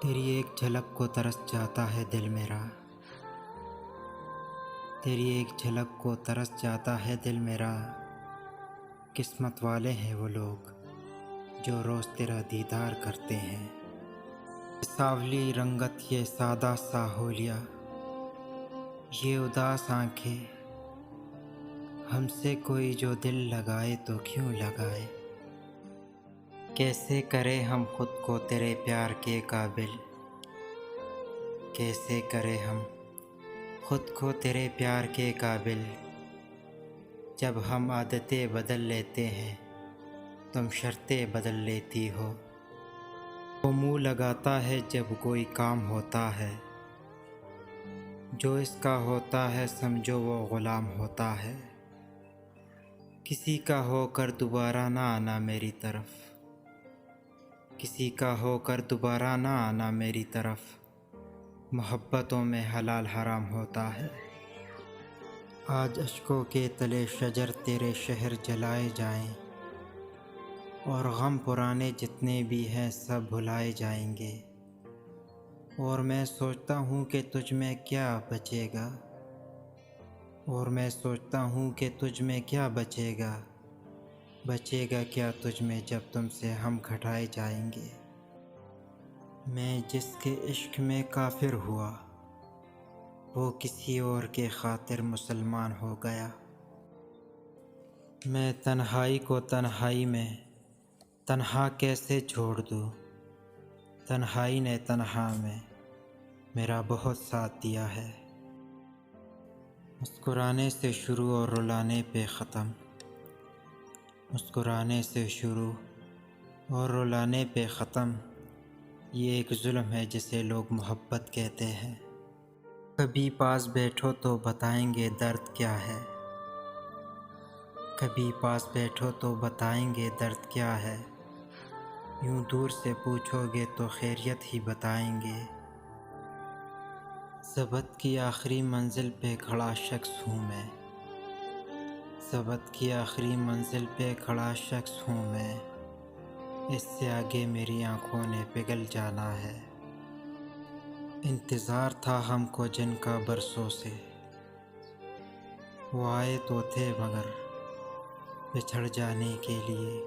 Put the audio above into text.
तेरी एक झलक को तरस जाता है दिल मेरा। तेरी एक झलक को तरस जाता है दिल मेरा। किस्मत वाले हैं वो लोग जो रोज़ तेरा दीदार करते हैं। सावली रंगत ये सादा सा होलिया, ये उदास आंखें, हमसे कोई जो दिल लगाए तो क्यों लगाए। कैसे करें हम खुद को तेरे प्यार के काबिल, कैसे करें हम खुद को तेरे प्यार के काबिल। जब हम आदतें बदल लेते हैं तुम शर्तें बदल लेती हो। वो मुँह लगाता है जब कोई काम होता है, जो इसका होता है समझो वो ग़ुलाम होता है। किसी का होकर दोबारा ना आना मेरी तरफ, किसी का होकर दोबारा ना आना मेरी तरफ। मोहब्बतों में हलाल हराम होता है। आज अश्कों के तले शजर तेरे शहर जलाए जाएं, और गम पुराने जितने भी हैं सब भुलाए जाएंगे। और मैं सोचता हूँ कि तुझ में क्या बचेगा, और मैं सोचता हूँ कि तुझ में क्या बचेगा। बचेगा क्या तुझ में जब तुमसे हम घटाए जाएंगे। मैं जिसके इश्क में काफिर हुआ वो किसी और के खातिर मुसलमान हो गया। मैं तन्हाई को तन्हाई में तन्हा कैसे छोड़ दूँ। तन्हाई ने तन्हा में मेरा बहुत साथ दिया है। मुस्कुराने से शुरू और रुलाने पे ख़त्म, मुस्कुराने से शुरू और रुलाने पे ख़त्म। ये एक जुल्म है जिसे लोग मोहब्बत कहते हैं। कभी पास बैठो तो बताएंगे दर्द क्या है, कभी पास बैठो तो बताएंगे दर्द क्या है। यूं दूर से पूछोगे तो खैरियत ही बताएंगे। ज़बत की आखिरी मंजिल पे खड़ा शख्स हूँ मैं, ज़बत की आखिरी मंजिल पे खड़ा शख्स हूँ मैं। इससे आगे मेरी आँखों ने पिघल जाना है। इंतज़ार था हमको जिनका बरसों से, वो आए तो थे मगर बिछड़ जाने के लिए।